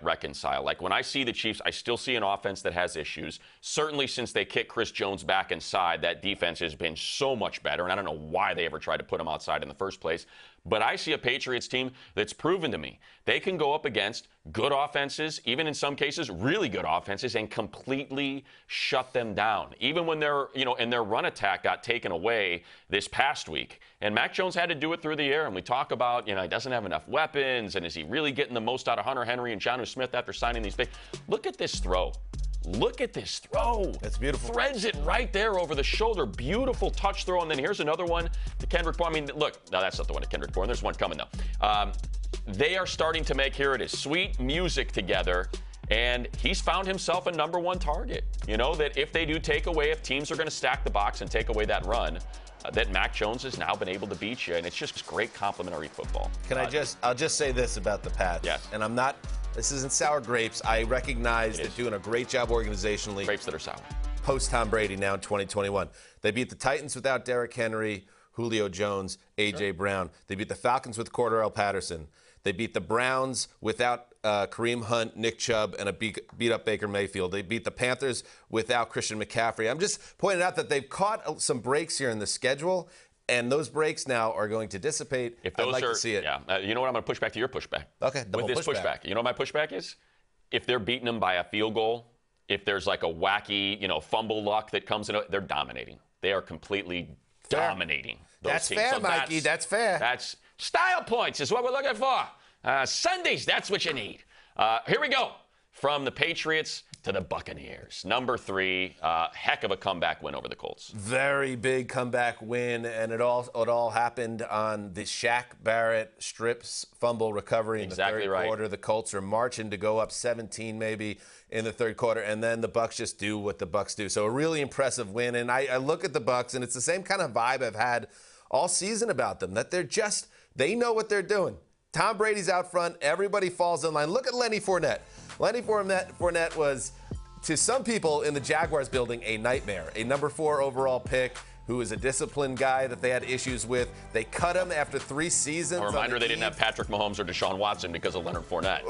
reconcile. Like when I see the Chiefs, I still see an offense that has issues. Certainly since they kicked Chris Jones back inside, that defense has been so much better, and I don't know why they ever tried to put him outside in the first place. But I see a Patriots team that's proven to me they can go up against good offenses, even in some cases really good offenses, and completely shut them down. Even when and their run attack got taken away this past week. And Mac Jones had to do it through the air. And we talk about, he doesn't have enough weapons, and is he really getting the most out of Hunter Henry and Jonnu Smith after signing these big? Look at this throw. Look at this throw. That's beautiful. Threads it right there over the shoulder. Beautiful touch throw. And then here's another one to Kendrick Bourne. I mean, look, no, that's not the one to Kendrick Bourne. There's one coming, though. They are starting to make, here it is, sweet music together. And he's found himself a number one target. That if they do take away, if teams are going to stack the box and take away that run, that Mac Jones has now been able to beat you. And it's just great complimentary football. I'll just say this about the Pats. Yes. And this isn't sour grapes. I recognize they're doing a great job organizationally. Grapes that are sour. Post Tom Brady now in 2021. They beat the Titans without Derrick Henry, Julio Jones, A.J. Brown. They beat the Falcons with Cordarrelle Patterson. They beat the Browns without Kareem Hunt, Nick Chubb, and a beat-up Baker Mayfield. They beat the Panthers without Christian McCaffrey. I'm just pointing out that they've caught some breaks here in the schedule, and those breaks now are going to dissipate. If those I'd like to see it. Yeah. You know what? I'm going to push back to your pushback. Okay, with this pushback. You know what my pushback is? If they're beating them by a field goal, if there's like a wacky, fumble luck that comes in, they're dominating. They are completely dominating those That's teams. fair, So Mikey. That's fair. That's style points is what we're looking for. Sundays, that's what you need. Here we go. From the Patriots to the Buccaneers. Number 3, heck of a comeback win over the Colts. Very big comeback win, and it all happened on the Shaq Barrett strips fumble recovery in the third quarter. The Colts are marching to go up 17 maybe in the third quarter, and then the Bucs just do what the Bucs do. So a really impressive win, and I look at the Bucs, and it's the same kind of vibe I've had all season about them, that they know what they're doing. Tom Brady's out front. Everybody falls in line. Look at Lenny Fournette. Lenny Fournette was, to some people in the Jaguars building, a nightmare. A number 4 overall pick who is a disciplined guy that they had issues with. They cut him after 3 seasons. A reminder, they didn't have Patrick Mahomes or Deshaun Watson because of Leonard Fournette.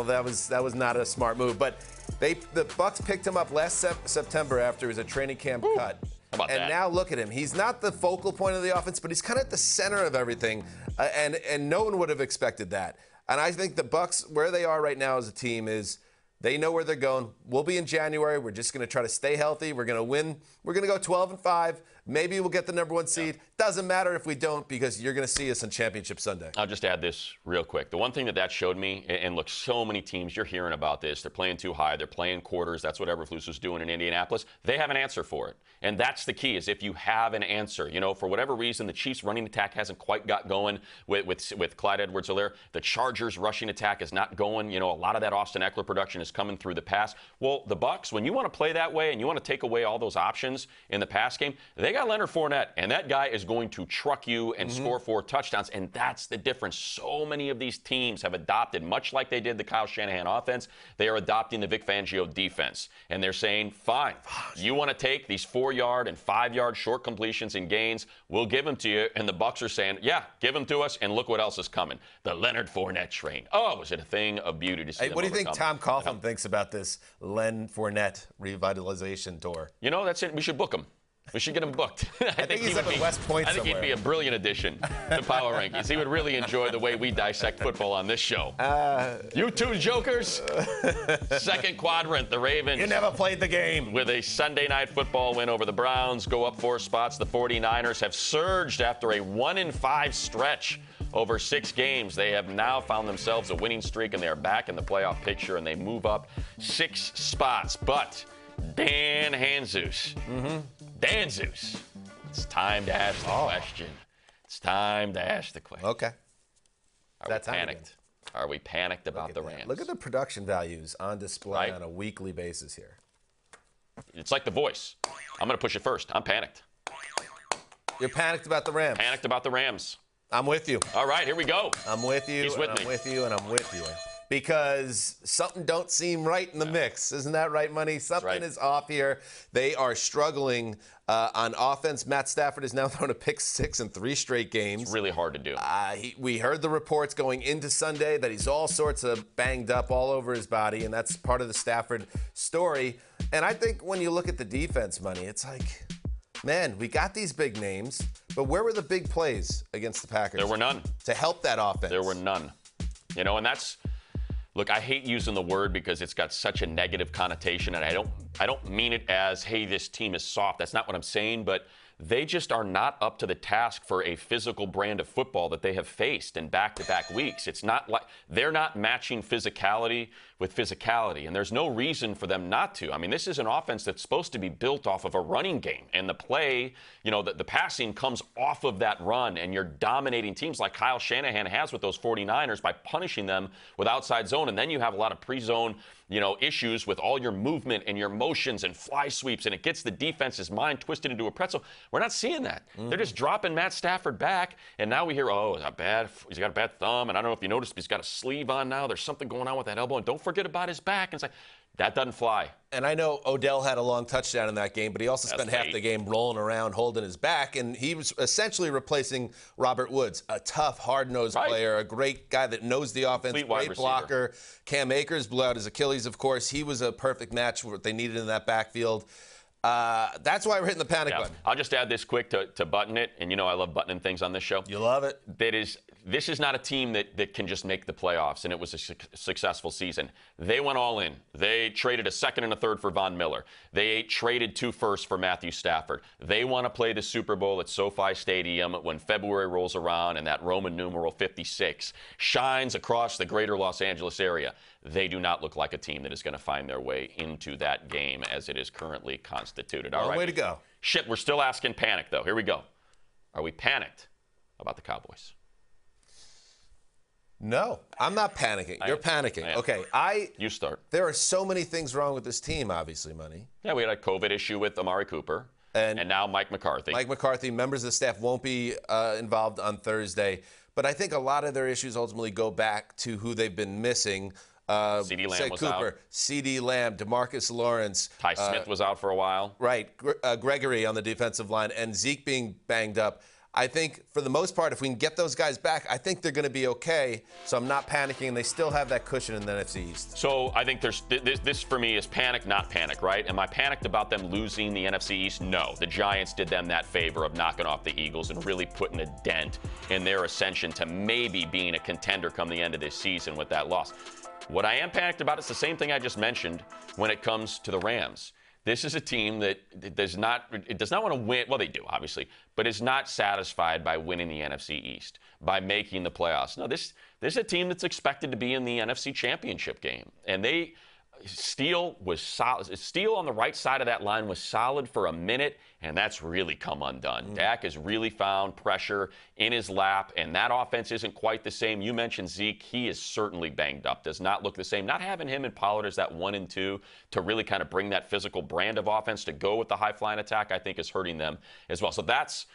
That was not a smart move. But the Bucs picked him up last September after he was a training camp cut. How about that? Now look at him. He's not the focal point of the offense, but he's kind of at the center of everything. And no one would have expected that. And I think the Bucs, where they are right now as a team, is they know where they're going. We'll be in January. We're just going to try to stay healthy. We're going to win. We're going to go 12-5. Maybe we'll get the number 1 seed. Doesn't matter if we don't, because you're going to see us on Championship Sunday. I'll just add this real quick. The one thing that showed me, and look, so many teams, you're hearing about this. They're playing too high. They're playing quarters. That's what Eberflus was doing in Indianapolis. They have an answer for it. And that's the key, is if you have an answer. For whatever reason, the Chiefs' running attack hasn't quite got going with Clyde Edwards-Helaire. The Chargers' rushing attack is not going. A lot of that Austin Eckler production is coming through the pass. Well, the Bucs, when you want to play that way and you want to take away all those options in the pass game, they got Leonard Fournette, and that guy is going to truck you and score 4 touchdowns, and that's the difference. So many of these teams have adopted, much like they did the Kyle Shanahan offense, they are adopting the Vic Fangio defense, and they're saying, fine, you want to take these 4-yard and 5-yard short completions and gains, we'll give them to you, and the Bucs are saying, yeah, give them to us, and look what else is coming. The Leonard Fournette train. Oh, was it a thing of beauty to see them What do you think overcome. Tom Coughlin thinks about this Len Fournette revitalization tour? That's it. We should book him. We should get him booked. I think he's up at West Point I think somewhere. he'd be a brilliant addition to Power Rankings. He would really enjoy the way we dissect football on this show. You two jokers. Second quadrant, the Ravens. You never played the game. With a Sunday night football win over the Browns, go up 4 spots. The 49ers have surged after a 1-5 stretch over 6 games. They have now found themselves a winning streak, and they are back in the playoff picture, and they move up 6 spots. But DanHanzus. DanHanzus. It's time to ask the question. It's time to ask the question. Okay. Are we panicked? Are we panicked about the Rams? Look at the production values on display on a weekly basis here. It's like The Voice. I'm going to push it first. I'm panicked. You're panicked about the Rams. Panicked about the Rams. I'm with you. All right, here we go. I'm with you. He's with me. I'm with you, and I'm with you. because something don't seem right in the mix. Isn't that right, Money? Something is off here. They are struggling on offense. Matt Stafford is now thrown a pick 6 in 3 straight games. It's really hard to do. We heard the reports going into Sunday that he's all sorts of banged up all over his body, and that's part of the Stafford story. And I think when you look at the defense, Money, it's like, man, we got these big names, but where were the big plays against the Packers? There were none. To help that offense. There were none. You know, and that's, look, I hate using the word because it's got such a negative connotation, and I don't mean it as, hey, this team is soft. That's not what I'm saying, but they just are not up to the task for a physical brand of football that they have faced in back-to-back weeks. It's not like they're not matching physicality with physicality, and there's no reason for them not to. I mean, this is an offense that's supposed to be built off of a running game, and the play, you know, the passing comes off of that run, and you're dominating teams like Kyle Shanahan has with those 49ers by punishing them with outside zone, and then you have a lot of pre-zone, you know, issues with all your movement and your motions and fly sweeps, and it gets the defense's mind twisted into a pretzel. We're not seeing that. They're just dropping Matt Stafford back, and now we hear, oh, is that bad? He's got a bad thumb, and I don't know if you noticed, but he's got a sleeve on now. There's something going on with that elbow, and don't forget about his back. And it's like, that doesn't fly. And I know Odell had a long touchdown in that game, but he also spent half the game rolling around holding his back, and he was essentially replacing Robert Woods, a tough, hard-nosed player, a great guy that knows the offense, great blocker. Cam Akers blew out his Achilles, of course. He was a perfect match for what they needed in that backfield. That's why we're hitting the panic button. I'll just add this quick to button it, and you know I love buttoning things on this show. You love it. This is not a team that can just make the playoffs, and it was a successful season. They went all in. They traded a second and a third for Von Miller. They traded 2 firsts for Matthew Stafford. They want to play the Super Bowl at SoFi Stadium when February rolls around and that Roman numeral 56 shines across the greater Los Angeles area. They do not look like a team that is going to find their way into that game as it is currently constituted. All right. Way to go. Shit, we're still asking panic, though. Here we go. Are we panicked about the Cowboys? No, I'm not panicking. You're panicking. Okay, You start. There are so many things wrong with this team, obviously, Money. Yeah, we had a COVID issue with Amari Cooper, and now Mike McCarthy. Mike McCarthy, members of the staff won't be involved on Thursday. But I think a lot of their issues ultimately go back to who they've been missing. CeeDee Lamb was out. CeeDee Lamb, DeMarcus Lawrence. Ty Smith was out for a while. Right. Gregory on the defensive line, and Zeke being banged up. I think, for the most part, if we can get those guys back, I think they're going to be okay. So I'm not panicking, and they still have that cushion in the NFC East. So I think there's this for me is panic, not panic, right? Am I panicked about them losing the NFC East? No. The Giants did them that favor of knocking off the Eagles and really putting a dent in their ascension to maybe being a contender come the end of this season with that loss. What I am panicked about is the same thing I just mentioned when it comes to the Rams. This is a team that does not want to win. Well, they do, obviously, but is not satisfied by winning the NFC East, by making the playoffs. No, this is a team that's expected to be in the NFC Championship game. And Steele was solid. Steele on the right side of that line was solid for a minute, and that's really come undone. Dak has really found pressure in his lap, and that offense isn't quite the same. You mentioned Zeke. He is certainly banged up, does not look the same. Not having him and Pollard as that 1 and 2 to really kind of bring that physical brand of offense to go with the high-flying attack, I think is hurting them as well. So that's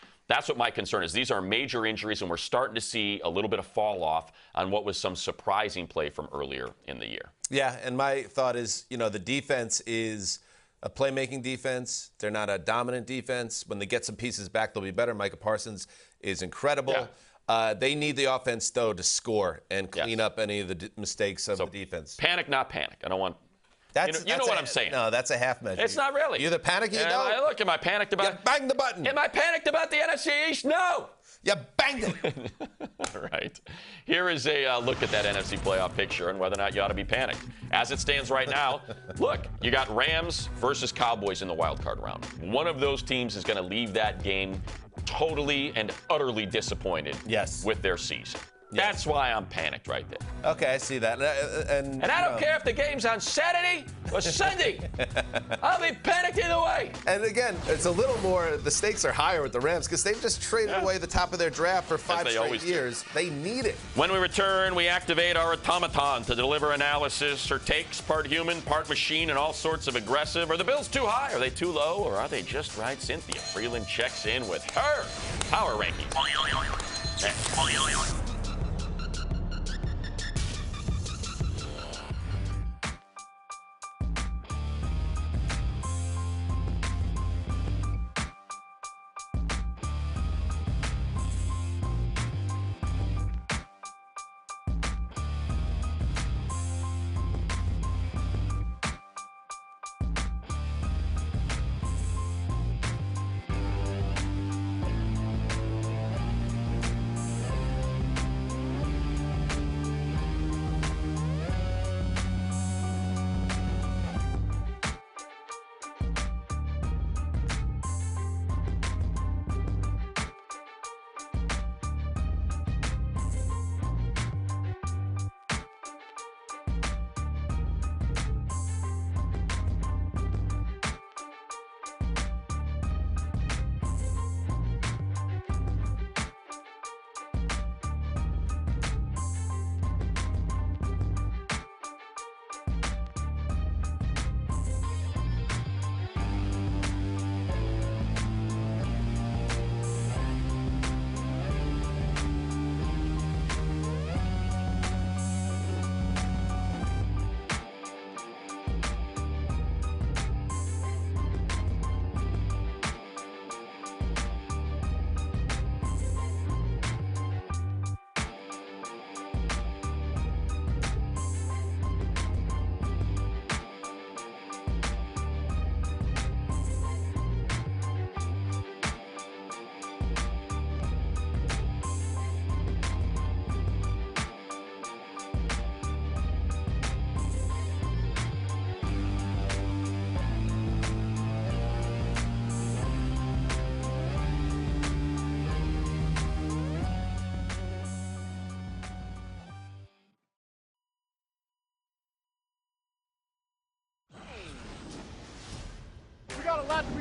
what my concern is. These are major injuries, and we're starting to see a little bit of fall off on what was some surprising play from earlier in the year. Yeah, and my thought is, you know, the defense is a playmaking defense. They're not a dominant defense. When they get some pieces back, they'll be better. Micah Parsons is incredible. Yeah. They need the offense, though, to score and clean up any of the mistakes of the defense. Panic, not panic. I don't want... You know what I'm saying. No, that's a half measure. It's not really. You're either panicking or no. Look, am I panicked about... You bang the button. Am I panicked about the NFC East? No. You banged it. All right. Here is a look at that NFC playoff picture and whether or not you ought to be panicked. As it stands right now, look, you got Rams versus Cowboys in the wild card round. One of those teams is going to leave that game totally and utterly disappointed with their season. That's why I'm panicked right there. Okay, I see that. And I don't care if the game's on Saturday or Sunday. I'll be panicked either way. And again, it's a little more, the stakes are higher with the Rams because they've just traded away the top of their draft for 5 straight years. They need it. When we return, we activate our automaton to deliver analysis or takes, part human, part machine, and all sorts of aggressive. Are the Bills too high? Are they too low? Or are they just right? Cynthia Freeland checks in with her power rankings.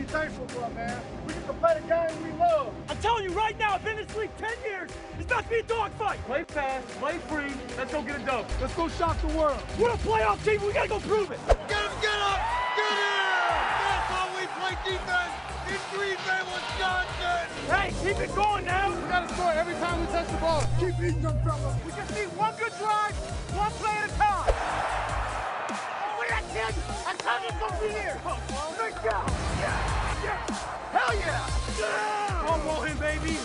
thankful for, man. We get to play the game we love. I'm telling you right now, I've been in this league 10 years. It's about to be a dogfight. Play fast, play free. Let's go get a dub. Let's go shock the world. We're a playoff team. We got to go prove it. Get him, get up, get in! That's how we play defense in Green Bay, Wisconsin. Hey, keep it going now. We got to score every time we touch the ball. Keep eating them, fella. We just need one good drive, one play at a time. Look at that kid. I'm coming over here. Let's go. Yeah. Hell yeah. Yeah. Don't roll him, baby.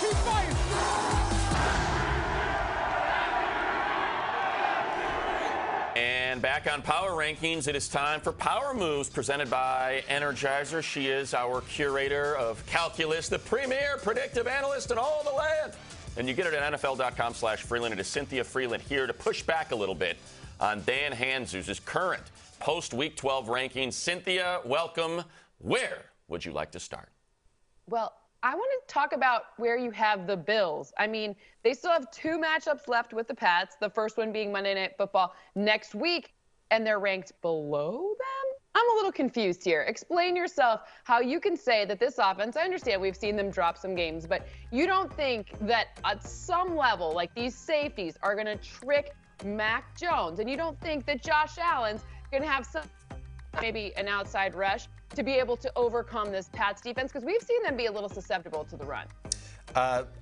Keep fighting. And back on Power Rankings, it is time for Power Moves presented by Energizer. She is our curator of calculus, the premier predictive analyst in all the land. And you get it at NFL.com/Freeland. It is Cynthia Freeland here to push back a little bit on DanHanzus' current post-Week 12 rankings. Cynthia, welcome. Where would you like to start? Well, I want to talk about where you have the Bills. I mean, they still have 2 matchups left with the Pats, the first one being Monday Night Football next week, and they're ranked below them? I'm a little confused here. Explain yourself how you can say that this offense, I understand we've seen them drop some games, but you don't think that at some level, like these safeties are going to trick Mac Jones, and you don't think that Josh Allen's going to have some, maybe an outside rush to be able to overcome this Pats defense? Because we've seen them be a little susceptible to the run.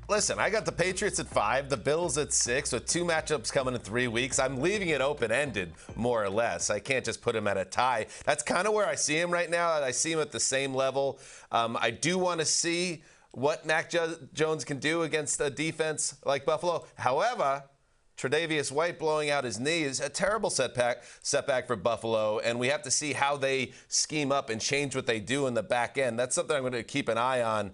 Listen, I got the Patriots at 5, the Bills at 6, with 2 matchups coming in 3 weeks. I'm leaving it open-ended, more or less. I can't just put them at a tie. That's kind of where I see him right now. I see him at the same level. I do want to see what Mac Jones can do against a defense like Buffalo. However, Tre'Davious White blowing out his knee is a terrible setback for Buffalo, and we have to see how they scheme up and change what they do in the back end. That's something I'm going to keep an eye on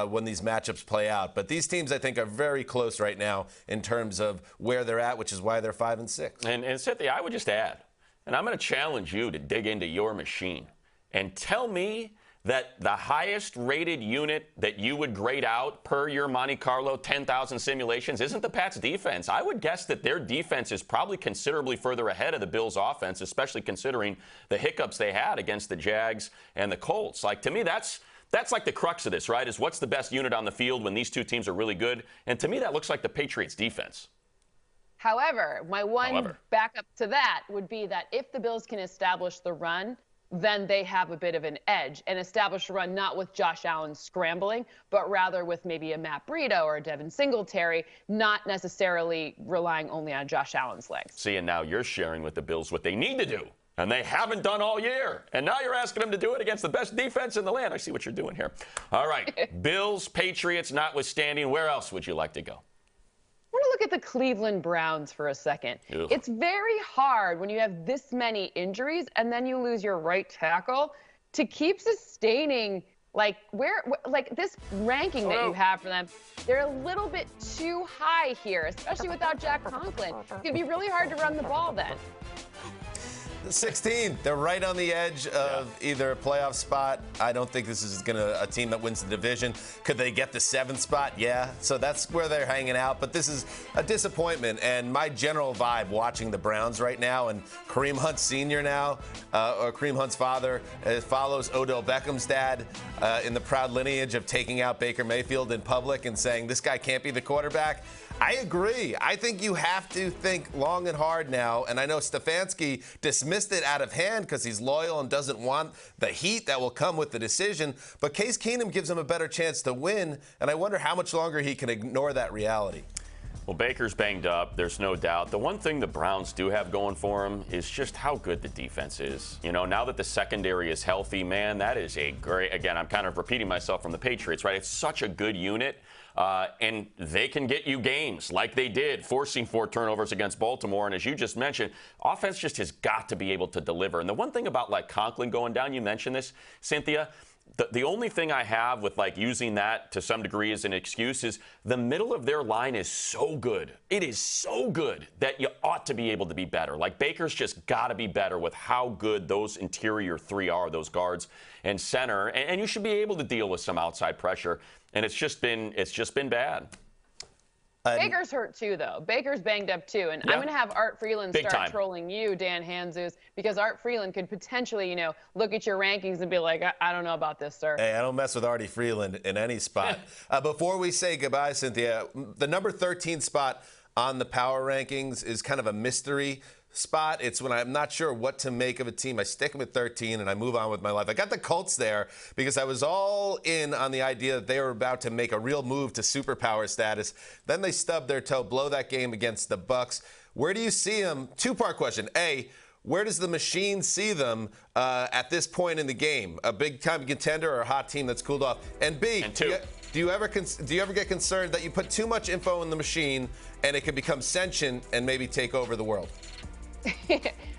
when these matchups play out. But these teams, I think, are very close right now in terms of where they're at, which is why they're 5 and 6. And Cynthia, I would just add, and I'm going to challenge you to dig into your machine and tell me that the highest rated unit that you would grade out per your Monte Carlo 10,000 simulations isn't the Pats defense. I would guess that their defense is probably considerably further ahead of the Bills offense, especially considering the hiccups they had against the Jags and the Colts. Like, to me, that's like the crux of this, right? Is what's the best unit on the field when these two teams are really good? And to me, that looks like the Patriots defense. However, my one backup to that would be that if the Bills can establish the run, then they have a bit of an edge and establish a run not with Josh Allen scrambling, but rather with maybe a Matt Breida or a Devin Singletary, not necessarily relying only on Josh Allen's legs. See, and now you're sharing with the Bills what they need to do, and they haven't done all year. And now you're asking them to do it against the best defense in the land. I see what you're doing here. All right, Bills, Patriots notwithstanding, where else would you like to go? I want to look at the Cleveland Browns for a second. Ugh. It's very hard when you have this many injuries and then you lose your right tackle to keep sustaining like this ranking that you have for them. They're a little bit too high here, especially without Jack Conklin. It'd be really hard to run the ball then. 16. They're right on the edge of either a playoff spot. I don't think this is a team that wins the division. Could they get the 7th spot? Yeah. So that's where they're hanging out. But this is a disappointment. And my general vibe watching the Browns right now, and Kareem Hunt Sr. now, or Kareem Hunt's father, follows Odell Beckham's dad in the proud lineage of taking out Baker Mayfield in public and saying this guy can't be the quarterback. I agree. I think you have to think long and hard now. And I know Stefanski dismissed it out of hand because he's loyal and doesn't want the heat that will come with the decision. But Case Keenum gives him a better chance to win. And I wonder how much longer he can ignore that reality. Well, Baker's banged up. There's no doubt. The one thing the Browns do have going for them is just how good the defense is. You know, now that the secondary is healthy, man, that is a great, again, I'm kind of repeating myself from the Patriots, right? It's such a good unit. And they can get you games like they did, forcing 4 turnovers against Baltimore. And as you just mentioned, offense just has got to be able to deliver. And the one thing about, like, Conklin going down, you mentioned this, Cynthia, the only thing I have with, like, using that to some degree as an excuse is the middle of their line is so good. It is so good that you ought to be able to be better. Like, Baker's just got to be better with how good those interior 3 are, those guards and center. And you should be able to deal with some outside pressure. And it's just been bad. Baker's hurt too, though. Baker's banged up too, and I'm going to have Art Freeland start trolling you, DanHanzus, because Art Freeland could potentially, look at your rankings and be like, I don't know about this, sir. Hey, I don't mess with Artie Freeland in any spot. Before we say goodbye, Cynthia, the number 13 spot on the power rankings is kind of a mystery spot. It's when I'm not sure what to make of a team. I stick with 13 and I move on with my life. I got the Colts there because I was all in on the idea that they were about to make a real move to superpower status. Then they stubbed their toe, blow that game against the Bucs. Where do you see them? Two-part question. A, where does the machine see them at this point in the game? A big-time contender or a hot team that's cooled off? And B, do you ever get concerned that you put too much info in the machine and it can become sentient and maybe take over the world?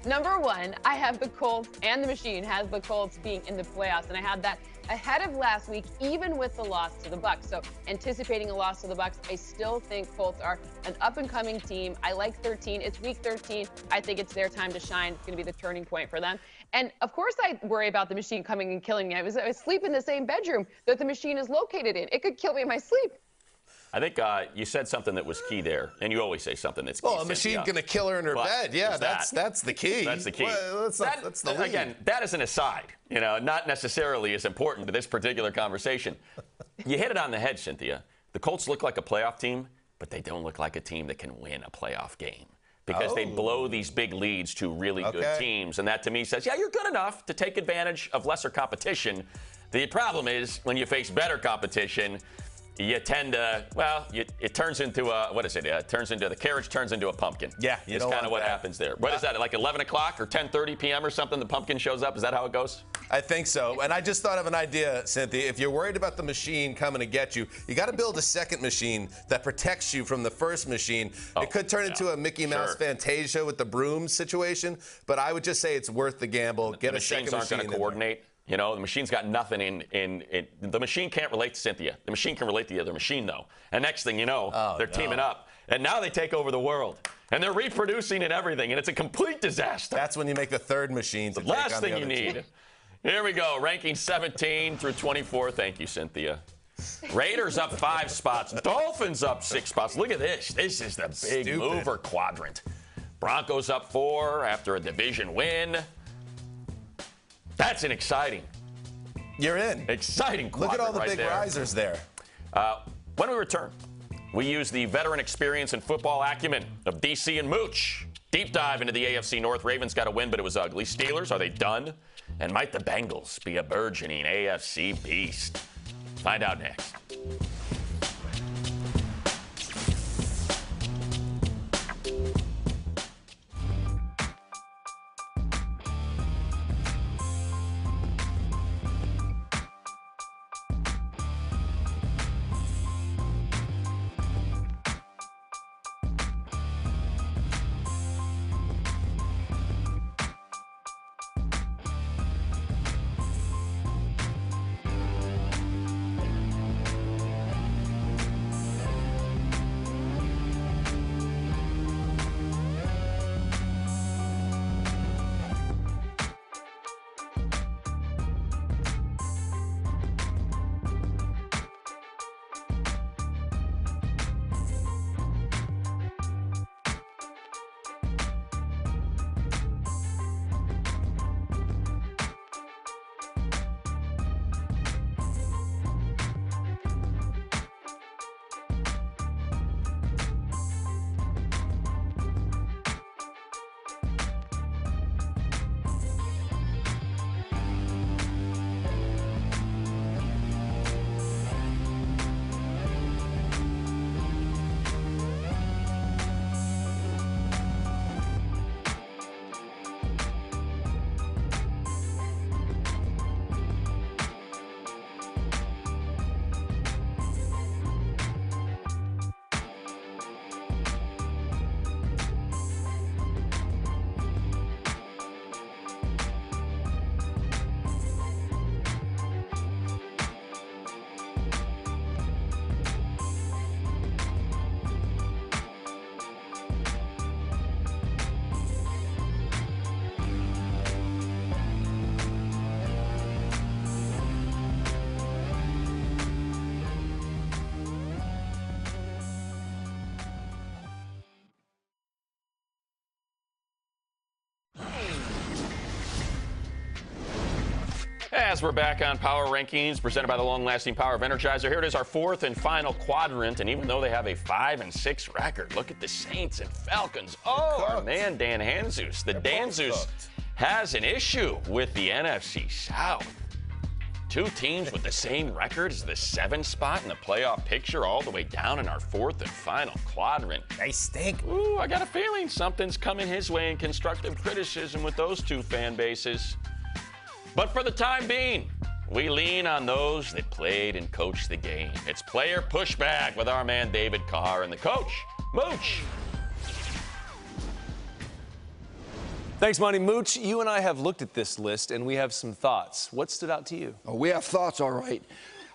Number one, I have the Colts, and the machine has the Colts being in the playoffs, and I had that ahead of last week, even with the loss to the Bucs. So anticipating a loss to the Bucs, I still think Colts are an up-and-coming team. I like 13. It's week 13. I think it's their time to shine. It's going to be the turning point for them. And, of course, I worry about the machine coming and killing me. I was asleep in the same bedroom that the machine is located in. It could kill me in my sleep. I think you said something that was key there, and you always say something that's key. Well, a machine going to kill her in her bed. Yeah, that's the key. That's the key. Well, that's the lead. Again, that is an aside. Not necessarily as important to this particular conversation. You hit it on the head, Cynthia. The Colts look like a playoff team, but they don't look like a team that can win a playoff game because they blow these big leads to really good teams, and that to me says, yeah, you're good enough to take advantage of lesser competition. The problem is when you face better competition, you tend to, it turns into the carriage turns into a pumpkin. Yeah, it's kind of what happens there. What is that, like 11 o'clock or 10:30 p.m. or something, the pumpkin shows up? Is that how it goes? I think so. And I just thought of an idea, Cynthia. If you're worried about the machine coming to get you, you got to build a second machine that protects you from the first machine. It could turn into a Mickey Mouse Fantasia with the brooms situation, but I would just say it's worth the gamble. Get a second machine. The machines aren't going to coordinate. The machine's got nothing the machine can't relate to Cynthia. The machine can relate to the other machine, though. And next thing you know, they're teaming up. And now they take over the world. And they're reproducing and everything. And it's a complete disaster. That's when you make the third machine. The last thing you need. Here we go. Ranking 17 through 24. Thank you, Cynthia. Raiders up 5 spots. Dolphins up 6 spots. Look at this. This is the big mover quadrant. Broncos up 4 after a division win. That's an exciting. You're in. Exciting quadrant. Look at all the big risers there. When we return, we use the veteran experience and football acumen of DC and Mooch. Deep dive into the AFC North. Ravens got a win, but it was ugly. Steelers, are they done? And might the Bengals be a burgeoning AFC beast? Find out next. As we're back on Power Rankings, presented by the long-lasting power of Energizer, here it is, our fourth and final quadrant. And even though they have a 5-6 record, look at the Saints and Falcons. Oh, our man DanHanzus. The DanHanzus has an issue with the NFC South. Two teams with the same record as the 7th spot in the playoff picture, all the way down in our fourth and final quadrant. They stink. Ooh, I got a feeling something's coming his way in constructive criticism with those two fan bases. But for the time being, we lean on those that played and coached the game. It's player pushback with our man David Carr and the coach, Mooch. Thanks, Monty. Mooch, you and I have looked at this list, and we have some thoughts. What stood out to you? Oh, we have thoughts, all right.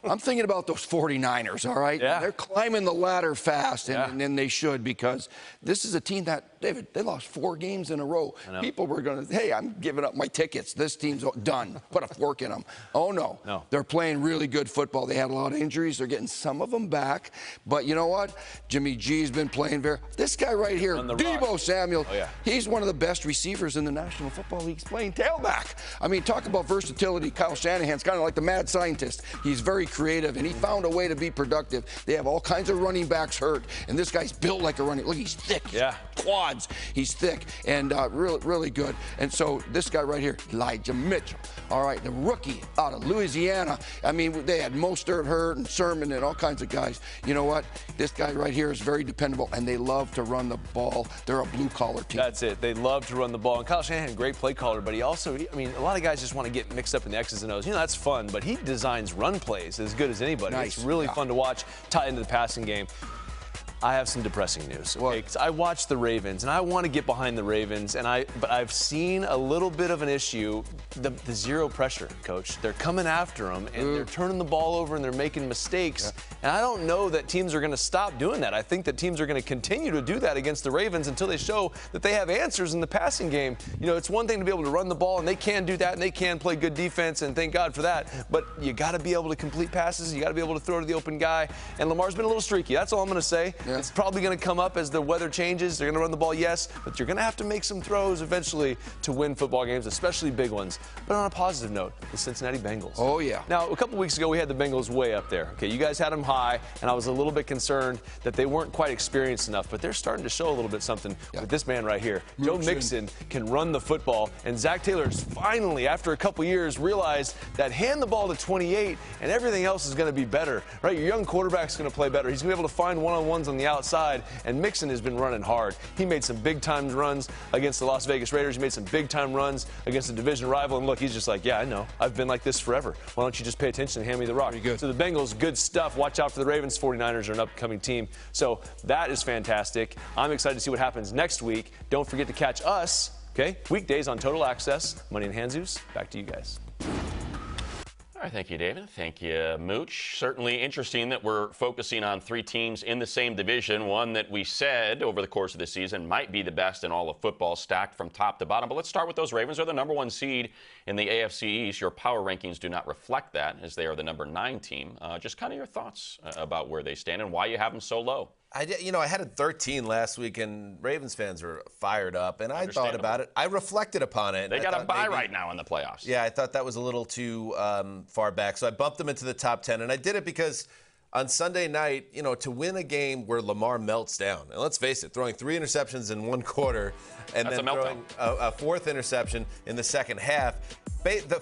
I'm thinking about those 49ers, all right? Yeah. They're climbing the ladder fast, and then they should, because this is a team that, David, they lost 4 games in a row. People were going to, hey, I'm giving up my tickets. This team's done. Put a fork in them. Oh, no. They're playing really good football. They had a lot of injuries. They're getting some of them back. But you know what? Jimmy G's been playing very. This guy right here, Deebo Samuel, he's one of the best receivers in the National Football League. He's playing tailback. I mean, talk about versatility. Kyle Shanahan's kind of like the mad scientist. He's very creative, and he found a way to be productive. They have all kinds of running backs hurt, and this guy's built like a running. Look, he's thick. Quads. He's thick and really, really good. And so this guy right here, Elijah Mitchell. All right, the rookie out of Louisiana. I mean, they had Mostert hurt and Sermon and all kinds of guys. You know what? This guy right here is very dependable, and they love to run the ball. They're a blue-collar team. That's it. They love to run the ball. And Kyle Shanahan, great play caller, but he also, I mean, a lot of guys just want to get mixed up in the X's and O's. You know, that's fun, but he designs run plays as good as anybody. Nice. It's really fun to watch, tie into the passing game. I have some depressing news. Okay, 'cause I watched the Ravens, and I want to get behind the Ravens, but I've seen a little bit of an issue. The zero pressure, Coach. They're coming after them, and they're turning the ball over, and they're making mistakes. And I don't know that teams are going to stop doing that. I think that teams are going to continue to do that against the Ravens until they show that they have answers in the passing game. You know, it's one thing to be able to run the ball, and they can do that, and they can play good defense, and thank God for that. But you got to be able to complete passes. You got to be able to throw to the open guy. And Lamar's been a little streaky. That's all I'm going to say. It's probably going to come up as the weather changes. They're going to run the ball, yes, but you're going to have to make some throws eventually to win football games, especially big ones. But on a positive note, the Cincinnati Bengals. Oh, yeah. Now, a couple weeks ago, we had the Bengals way up there. Okay, you guys had them high, and I was a little bit concerned that they weren't quite experienced enough, but they're starting to show a little bit something with this man right here. Joe Mixon can run the football, and Zach Taylor's finally, after a couple years, realized that hand the ball to 28, and everything else is going to be better, right? Your young quarterback's going to play better. He's going to be able to find one-on-ones on the outside. And Mixon has been running hard. He made some big-time runs against the Las Vegas Raiders. He made some big-time runs against a division rival. And look, he's just like, yeah, I know. I've been like this forever. Why don't you just pay attention and hand me the rock? Pretty good. So the Bengals, good stuff. Watch out for the Ravens. 49ers are an upcoming team. So that is fantastic. I'm excited to see what happens next week. Don't forget to catch us, okay, weekdays on Total Access. Money and DanHanzus, back to you guys. All right, thank you, David. Thank you, Mooch. Certainly interesting that we're focusing on 3 teams in the same division, one that we said over the course of the season might be the best in all of football, stacked from top to bottom. But let's start with those Ravens. They're the number 1 seed in the AFC East. Your power rankings do not reflect that, as they are the number 9 team. Just kind of your thoughts about where they stand and why you have them so low. I had it 13 last week, and Ravens fans were fired up, and I thought about it. I reflected upon it. They got a bye right now in the playoffs. Yeah, I thought that was a little too far back, so I bumped them into the top 10, and I did it because on Sunday night, to win a game where Lamar melts down, and let's face it, throwing 3 interceptions in 1 quarter, and then throwing a 4th interception in the second half,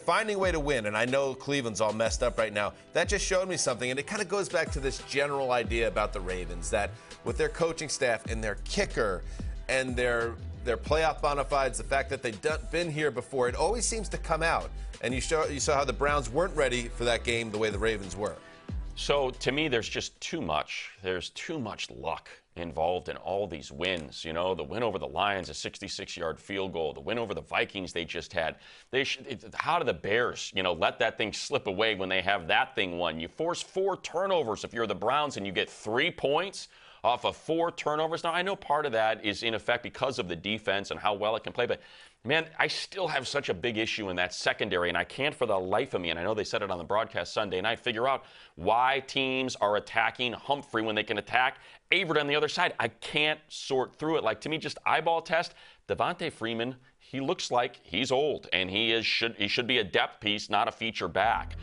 finding a way to win, and I know Cleveland's all messed up right now, that just showed me something, and it kind of goes back to this general idea about the Ravens, that with their coaching staff and their kicker and their playoff bona fides, the fact that they've been here before, it always seems to come out, and you saw how the Browns weren't ready for that game the way the Ravens were. So, to me, there's just too much. There's too much luck involved in all these wins. The win over the Lions, a 66-yard field goal. The win over the Vikings they just had. How do the Bears, let that thing slip away when they have that thing won? You force 4 turnovers if you're the Browns and you get 3 points off of 4 turnovers. Now, I know part of that is in effect because of the defense and how well it can play, but man, I still have such a big issue in that secondary, and I can't for the life of me, and I know they said it on the broadcast Sunday night, figure out why teams are attacking Humphrey when they can attack Averett on the other side. I can't sort through it. Like, to me, just eyeball test, Devontae Freeman he looks like he's old, and he should be a depth piece, not a feature back.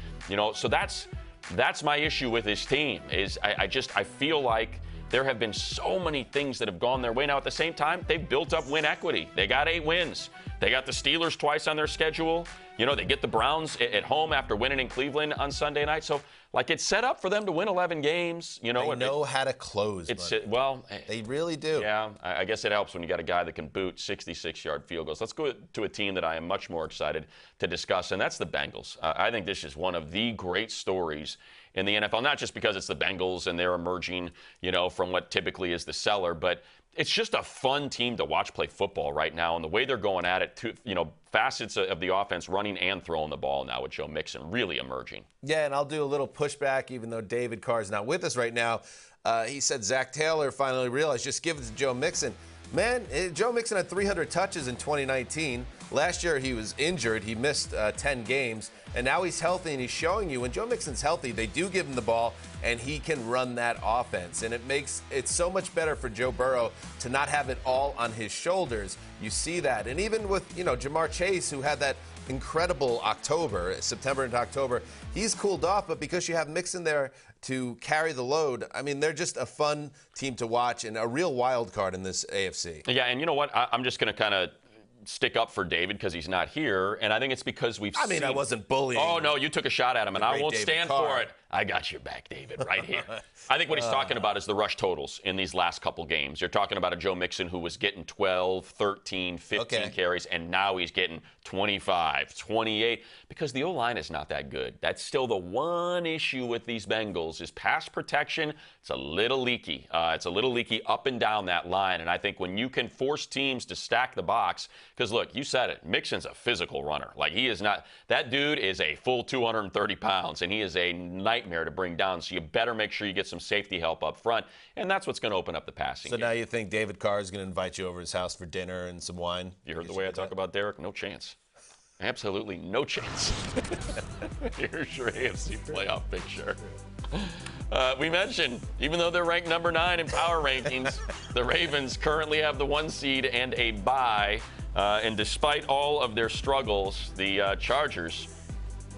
So that's my issue with his team. Is I feel like there have been so many things that have gone their way. Now, at the same time, they've built up win equity. They got 8 wins. They got the Steelers twice on their schedule. They get the Browns at home after winning in Cleveland on Sunday night. So, it's set up for them to win 11 games. They know how to close. They really do. Yeah, I guess it helps when you got a guy that can boot 66-yard field goals. Let's go to a team that I am much more excited to discuss, and that's the Bengals. I think this is one of the great stories in the NFL, not just because it's the Bengals and they're emerging, from what typically is the cellar, but it's just a fun team to watch play football right now, and the way they're going at it, facets of the offense, running and throwing the ball now with Joe Mixon really emerging. Yeah, and I'll do a little pushback, even though David Carr's not with us right now. He said Zach Taylor finally realized, just give it to Joe Mixon. Man, Joe Mixon had 300 touches in 2019. Last year he was injured. He missed 10 games. And now he's healthy, and he's showing you when Joe Mixon's healthy, they do give him the ball, and he can run that offense. And it's so much better for Joe Burrow to not have it all on his shoulders. You see that. And even with, Jamar Chase, who had that incredible September into October, he's cooled off. But because you have Mixon there to carry the load, I mean, they're just a fun team to watch and a real wild card in this AFC. Yeah, and you know what? I'm just going to kind of stick up for David because he's not here, and I think it's because we've seen... I wasn't bullying. Oh, no, you took a shot at him, and I won't stand for it. I got your back, David, right here. I think what he's talking about is the rush totals in these last couple games. You're talking about a Joe Mixon who was getting 12, 13, 15 carries, and now he's getting 25, 28, because the O-line is not that good. That's still the one issue with these Bengals is pass protection. It's a little leaky. It's a little leaky up and down that line, and I think when you can force teams to stack the box, because, look, you said it, Mixon's a physical runner. Like, he is not – that dude is a full 230 pounds, and he is a nightmare to bring down, so you better make sure you get some safety help up front, and that's what's going to open up the passing game. Now you think David Carr is going to invite you over his house for dinner and some wine? You heard the way I talk about Derek? No chance. Absolutely no chance. Here's your AFC playoff picture. We mentioned, even though they're ranked number 9 in power rankings, the Ravens currently have the 1 seed and a bye. And despite all of their struggles, the Chargers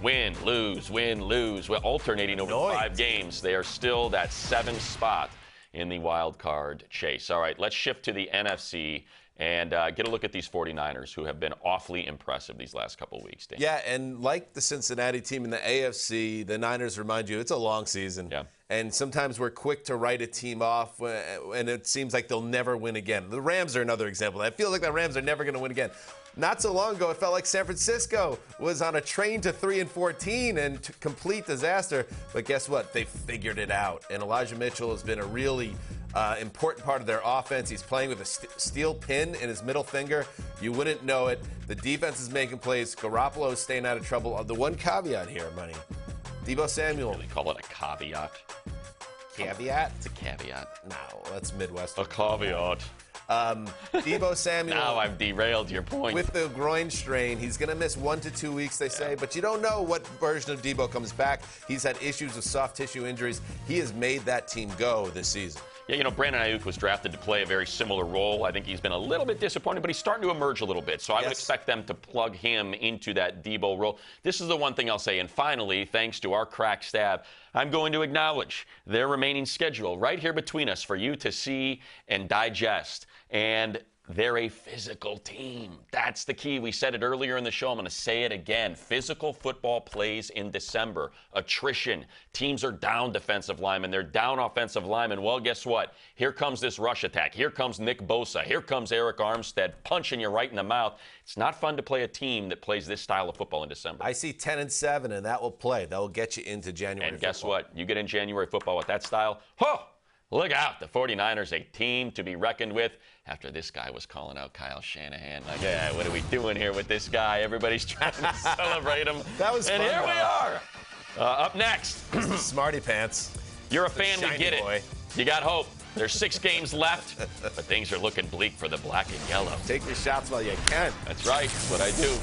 win, lose, well, alternating over 5 games. They are still that 7th spot in the wild card chase. All right, let's shift to the NFC and get a look at these 49ers, who have been awfully impressive these last couple of weeks, Dan. Yeah, and like the Cincinnati team in the AFC, the Niners remind you it's a long season. Yeah. And sometimes we're quick to write a team off, and it seems like they'll never win again. The Rams are another example. I feel like the Rams are never going to win again. Not so long ago, it felt like San Francisco was on a train to 3-14 and complete disaster. But guess what? They figured it out. And Elijah Mitchell has been a really important part of their offense. He's playing with a steel pin in his middle finger. You wouldn't know it. The defense is making plays. Garoppolo is staying out of trouble. The one caveat here, Money. Deebo Samuel. They call it a caveat. Caveat? It's a caveat. No, that's Midwest. A caveat. Deebo Samuel. Now I've derailed your point. With the groin strain, he's going to miss 1 to 2 weeks, they say. But you don't know what version of Deebo comes back. He's had issues with soft tissue injuries. He has made that team go this season. Yeah, Brandon Ayuk was drafted to play a very similar role. I think he's been a little bit disappointed, but he's starting to emerge a little bit. So I would expect them to plug him into that Deebo role. This is the one thing I'll say. And finally, thanks to our crack staff, I'm going to acknowledge their remaining schedule right here between us for you to see and digest. And they're a physical team. That's the key. We said it earlier in the show. I'm going to say it again. Physical football plays in December. Attrition. Teams are down defensive linemen. They're down offensive linemen. Well, guess what? Here comes this rush attack. Here comes Nick Bosa. Here comes Eric Armstead punching you right in the mouth. It's not fun to play a team that plays this style of football in December. I see 10-7, and that will play. That will get you into January And guess what? You get in January football with that style. Look out, the 49ers, a team to be reckoned with after this guy was calling out Kyle Shanahan. Like, yeah, what are we doing here with this guy? Everybody's trying to celebrate him. That was fun. And here we are. Up next. Smarty pants. You're a fan, we get boy. it. You got hope. There's 6 games left, but things are looking bleak for the black and yellow. Take your shots while you can. That's right. That's what I do.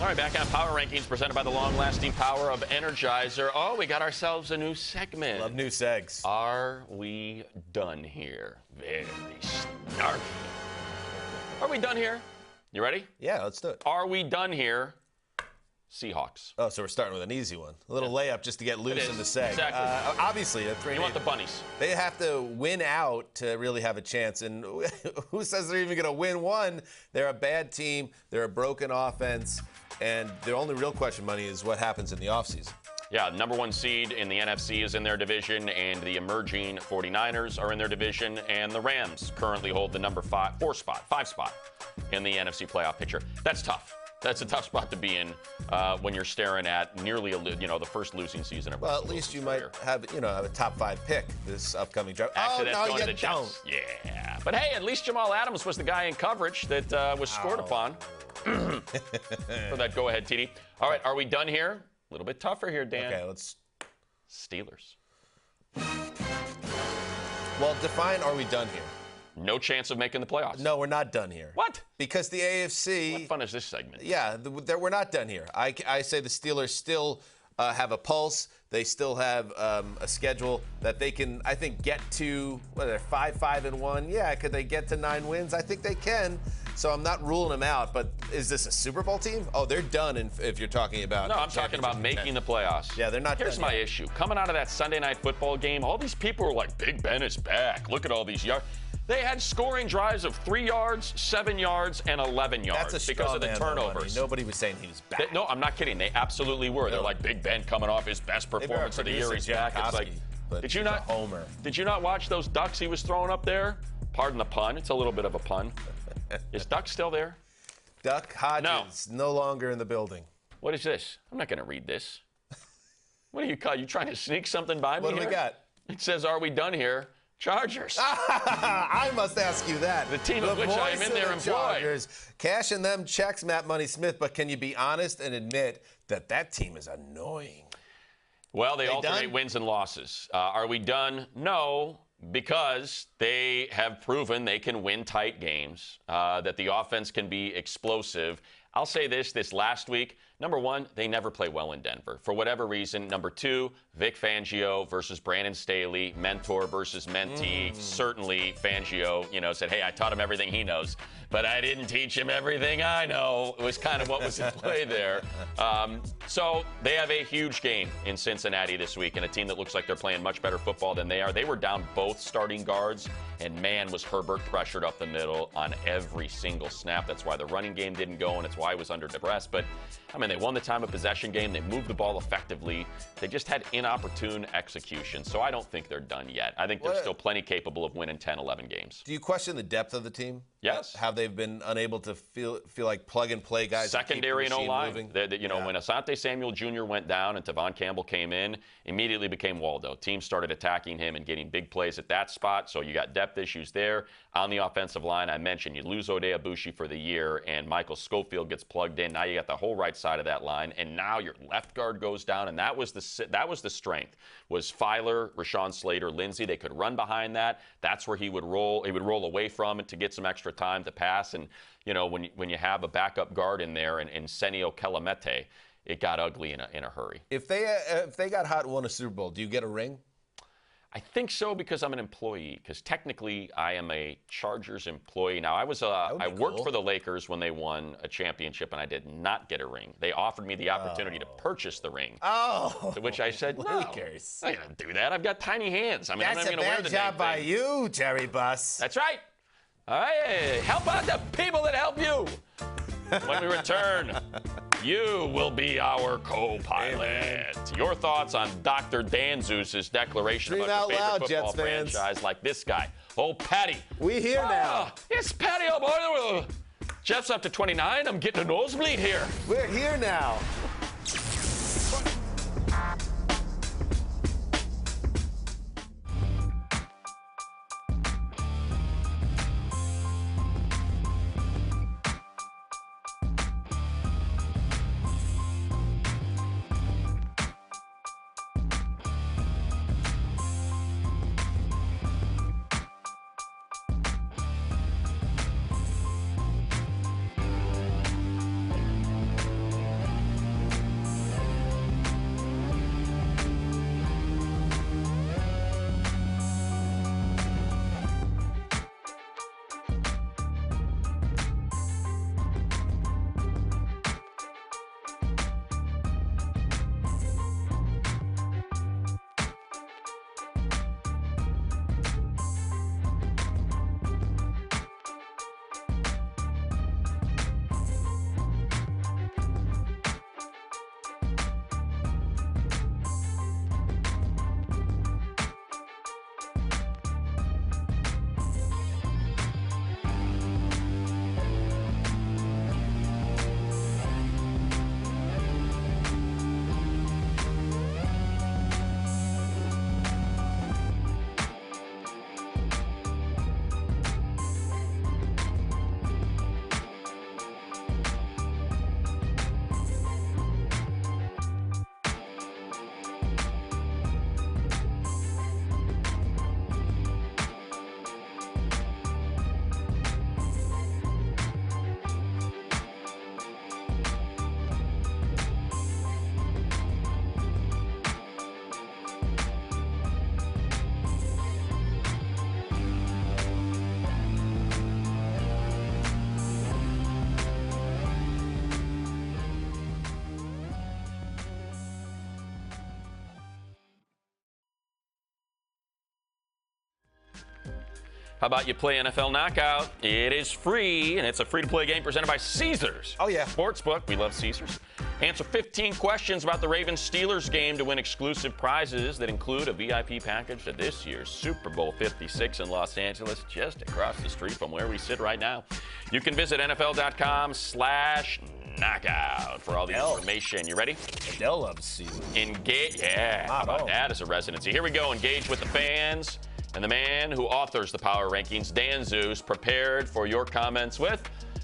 All right, back on Power Rankings presented by the long-lasting power of Energizer. Oh, we got ourselves a new segment. Love new segs. Are we done here? Very snarky. Are we done here? You ready? Yeah, let's do it. Are we done here? Seahawks. Oh, so we're starting with an easy one. A little layup just to get loose in the seg. Exactly. Obviously, you want the bunnies. They have to win out to really have a chance. And who says they're even going to win one? They're a bad team. They're a broken offense. And the only real question, Money, is what happens in the offseason. Yeah, number 1 seed in the NFC is in their division, and the emerging 49ers are in their division, and the Rams currently hold the number 5 spot in the NFC playoff picture. That's tough. That's a tough spot to be in when you're staring at nearly the first losing season of. Well, at least you might have a top 5 pick this upcoming draft. Actually, that's going to the Jets. Yeah, but hey, at least Jamal Adams was the guy in coverage that was scored upon for that go-ahead TD. All right, are we done here? A little bit tougher here, Dan. Okay, let's. Steelers. Well, define are we done here? No chance of making the playoffs. No, we're not done here. What? Because the AFC. What fun is this segment? Yeah, we're not done here. I say the Steelers still have a pulse. They still have a schedule that they can, I think, get to. What are they, 5-5-1? Yeah, could they get to 9 wins? I think they can. So I'm not ruling them out. But is this a Super Bowl team? Oh, they're done. If you're talking about. No, I'm talking about making the playoffs. Yeah, they're not. Here's my issue. Coming out of that Sunday night football game, all these people were like, "Big Ben is back. Look at all these yards." They had scoring drives of 3 yards, 7 yards, and 11 yards That's a because of the turnovers. Nobody was saying he was back. No, I'm not kidding. They absolutely were. They're like, Big Ben coming off his best performance of the year. He's back. It's like, did you not watch those ducks he was throwing up there? Pardon the pun. It's a little bit of a pun. Is Duck still there? Duck Hodges no longer in the building. What is this? I'm not going to read this. What do you call? You trying to sneak something by me? What do we got? It says, "Are we done here?" Chargers. I must ask you that. The team of which I am in their employ. Chargers, cashing them checks, Matt Money Smith, but can you be honest and admit that team is annoying? Well, they alternate wins and losses. Are we done? No, because they have proven they can win tight games, that the offense can be explosive. I'll say this last week, number 1, they never play well in Denver. For whatever reason. Number 2, Vic Fangio versus Brandon Staley, mentor versus mentee. Certainly Fangio, said, hey, I taught him everything he knows, but I didn't teach him everything I know. It was kind of what was in play there. So they have a huge game in Cincinnati this week, and a team that looks like they're playing much better football than they are. They were down both starting guards, and man, was Herbert pressured up the middle on every single snap. That's why the running game didn't go, and it's why he was under duress. But, they won the time of possession game. They moved the ball effectively. They just had inopportune execution. So I don't think they're done yet. I think they're still plenty capable of winning 10, 11 games. Do you question the depth of the team? Yes. How they've been unable to feel like plug-and-play guys. Secondary and O-line. When Asante Samuel Jr. went down and Tavon Campbell came in, immediately became Waldo. Teams started attacking him and getting big plays at that spot, so you got depth issues there. On the offensive line, I mentioned you lose Ode Abushi for the year, and Michael Schofield gets plugged in. Now you got the whole right side of that line, and now your left guard goes down, and that was the strength, was Filer, Rashawn Slater, Lindsey. They could run behind that. That's where he would roll. He would roll away from it to get some extra time to pass. And, when you have a backup guard in there and Senio Kelemete, it got ugly in a hurry. If they got hot and won a Super Bowl, do you get a ring? I think so, because I'm an employee. Because technically, I am a Chargers employee. Now, I worked for the Lakers when they won a championship, and I did not get a ring. They offered me the opportunity to purchase the ring. Oh, to which I said, no, Lakers. I'm not going to do that. I've got tiny hands. I'm not even going to wear the That's a bad job by you, Jerry Buss. That's right. All right, help out the people that help you. When we return, you will be our co-pilot. Your thoughts on Dr. DanHanzus' declaration about your favorite football franchise, like this guy. Oh, Patty. We here now. It's Patty. Oh, boy. Jeff's up to 29. I'm getting a nosebleed here. We're here now. How about you play NFL Knockout? It is free, and it's a free-to-play game presented by Caesars. Oh, yeah. Sportsbook. We love Caesars. Answer 15 questions about the Ravens-Steelers game to win exclusive prizes that include a VIP package to this year's Super Bowl 56 in Los Angeles, just across the street from where we sit right now. You can visit NFL.com/knockout for all the information. You ready? Adele loves Caesars. Engage. Yeah. How about that as a residency? Here we go. Engage with the fans. And the man who authors the power rankings, DanHanzus, prepared for your comments with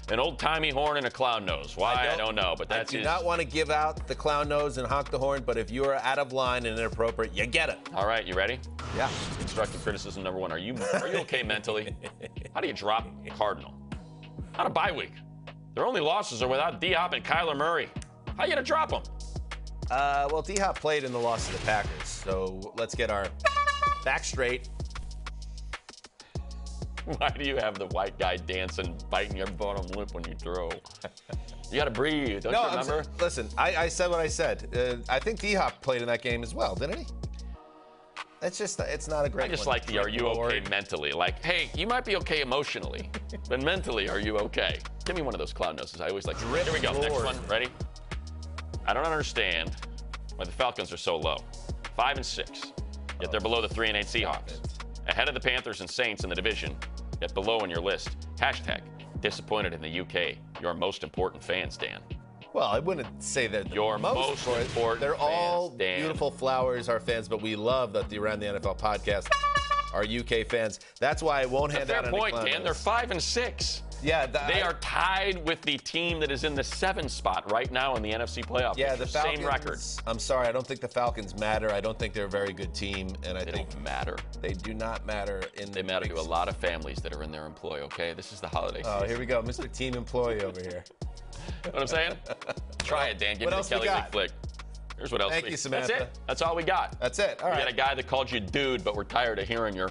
an old-timey horn and a clown nose. Why, I don't know, but that's I do not want to give out the clown nose and honk the horn, but if you are out of line and inappropriate, you get it. All right, you ready? Yeah. Constructive criticism number one. Are you okay mentally? How do you drop Cardinal? On a bye week. Their only losses are without D-Hop and Kyler Murray. How you going to drop them? Well, D-Hop played in the loss to the Packers, so let's get our back straight. Why do you have the white guy dancing, biting your bottom lip when you throw? You got to breathe. Don't you remember? Listen, I said what I said. I think D-Hop played in that game as well, didn't he? It's not a great one. I just like the are you okay mentally? Like, hey, you might be okay emotionally, but mentally, are you okay? Give me one of those clown noses. I always like. Here we go. Next one. Ready? I don't understand why the Falcons are so low. 5-6, yet they're below the 3-8 Seahawks. Ahead of the Panthers and Saints in the division, yet below on your list. Hashtag disappointed in the UK. Your most important fans, Dan. Well, I wouldn't say that your most important. They're all fans, beautiful flowers, our fans, but we love that the Around the NFL podcast are UK fans. That's why I won't hand out any clown nose. Fair point, Dan. They're 5-6. Yeah, they are tied with the team that is in the 7 spot right now in the NFC playoff. Yeah, the Falcons. Same record. I'm sorry, I don't think the Falcons matter. I don't think they're a very good team, and I think don't matter. They do not matter They matter to a lot of families that are in their employ. Okay, this is the holiday season. Oh, here we go, Mr. Team Employee over here. Know what I'm saying? Try it, Dan. Give me the Kelly Lake flick. Here's what else. Thank you, Samantha. That's it. That's all we got. That's it. All right. We got a guy that called you dude, but we're tired of hearing your.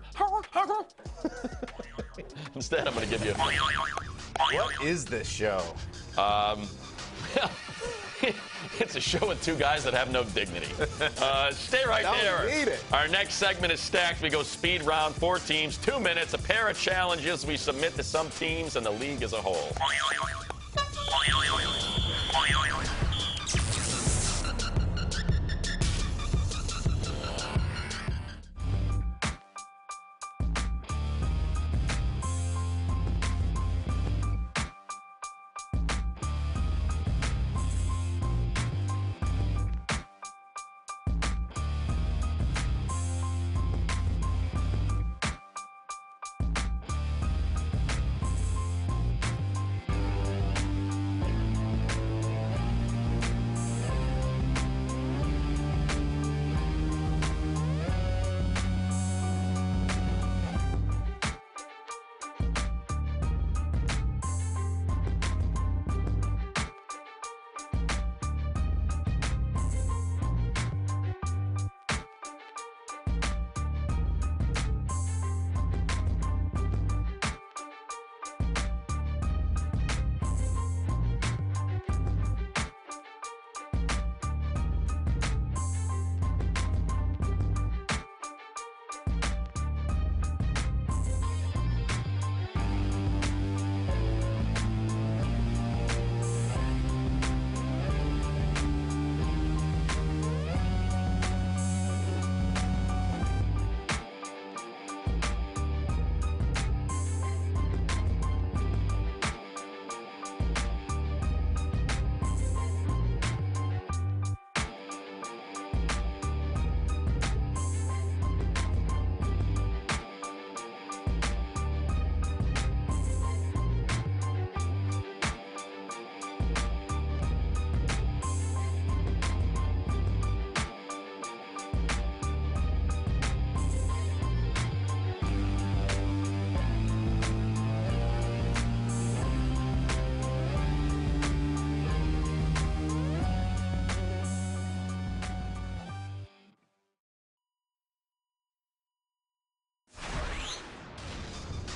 Instead, I'm going to give you. What is this show? It's a show with two guys that have no dignity. Stay right there. Need it. Our next segment is stacked. We go speed round, 4 teams, 2 minutes, a pair of challenges we submit to some teams and the league as a whole.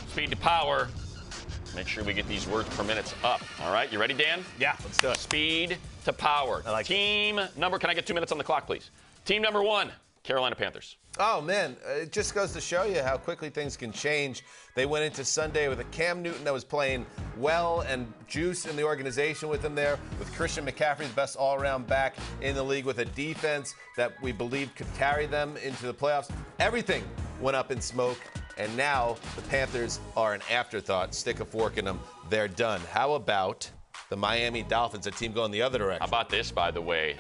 Speed to power. Make sure we get these words per minute up. All right, you ready, Dan? Yeah, let's do it. Speed to power. I like Team number, can I get 2 minutes on the clock, please? Team number 1, Carolina Panthers. Oh, man, it just goes to show you how quickly things can change. They went into Sunday with a Cam Newton that was playing well and juice in the organization with him there, with Christian McCaffrey, the best all-around back in the league, with a defense that we believed could carry them into the playoffs. Everything went up in smoke, and now the Panthers are an afterthought. Stick a fork in them. They're done. How about the Miami Dolphins, a team going the other direction? How about this, by the way?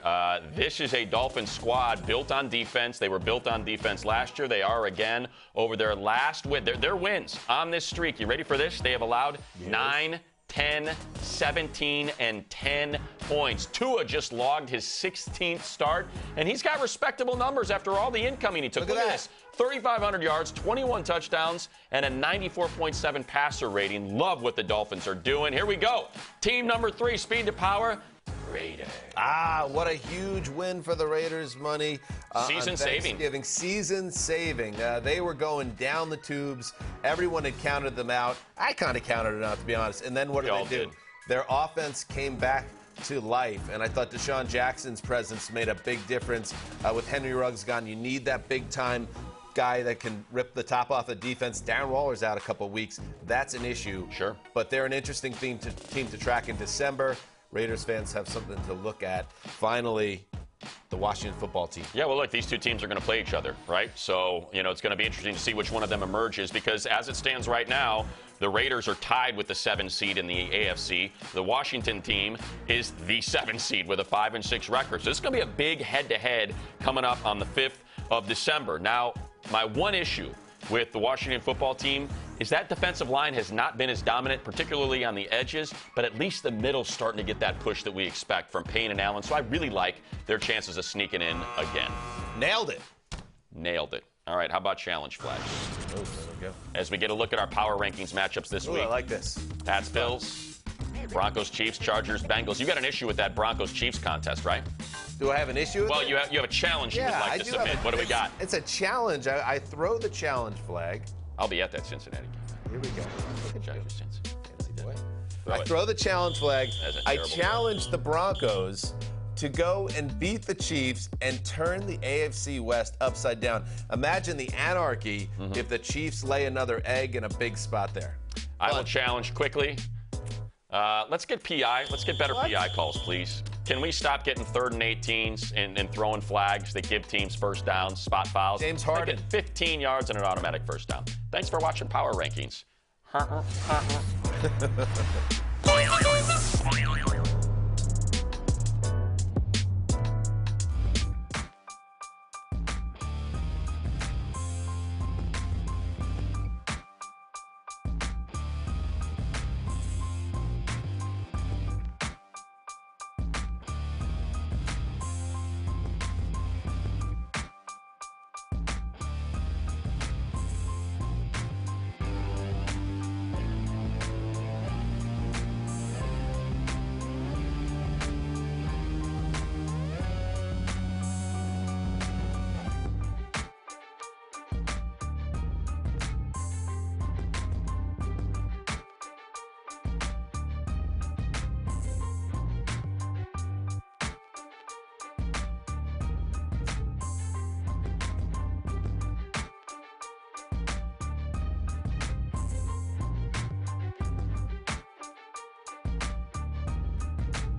This is a Dolphins squad built on defense. They were built on defense last year. They are again over their last win. Their wins on this streak. You ready for this? They have allowed 9, 10, 17, and 10 points. Tua just logged his 16th start, and he's got respectable numbers after all the incoming he took. Look at this. 3,500 yards, 21 touchdowns, and a 94.7 passer rating. Love what the Dolphins are doing. Here we go. Team number 3, speed to power, Raiders. What a huge win for the Raiders, money. Season saving. Season saving. They were going down the tubes. Everyone had counted them out. I kind of counted it out, to be honest. And then what did they do? Their offense came back to life, and I thought Deshaun Jackson's presence made a big difference. With Henry Ruggs gone, you need that big-time guy that can rip the top off the defense. Darren Waller's out a couple weeks. That's an issue. Sure. But they're an interesting team to track in December. Raiders fans have something to look at. Finally, the Washington football team. Yeah, well, look, these two teams are going to play each other, right? So, it's going to be interesting to see which one of them emerges, because as it stands right now, the Raiders are tied with the 7 seed in the AFC. The Washington team is the 7 seed with a 5-6 record. So this is going to be a big head-to-head coming up on the 5th of December. Now, my one issue with the Washington football team is that defensive line has not been as dominant, particularly on the edges, but at least the middle's starting to get that push that we expect from Payne and Allen. So I really like their chances of sneaking in again. Nailed it. Nailed it. All right, how about challenge flags? Oh, there we go. As we get a look at our power rankings matchups this week. I like this. Pats, Bills, Broncos, Chiefs, Chargers, Bengals. You got an issue with that Broncos-Chiefs contest, right? Do I have an issue with it? Well, you have a challenge you would like to submit. What do we got? It's a challenge. I throw the challenge flag. I'll be at that Cincinnati game. Here we go. I throw the challenge flag. I challenge the Broncos to go and beat the Chiefs and turn the AFC West upside down. Imagine the anarchy if the Chiefs lay another egg in a big spot there. I will challenge quickly. Let's get PI. Let's get better PI calls, please. Can we stop getting 3rd and 18s and throwing flags that give teams first downs, spot fouls? James Harden. 15 yards and an automatic first down. Thanks for watching Power Rankings.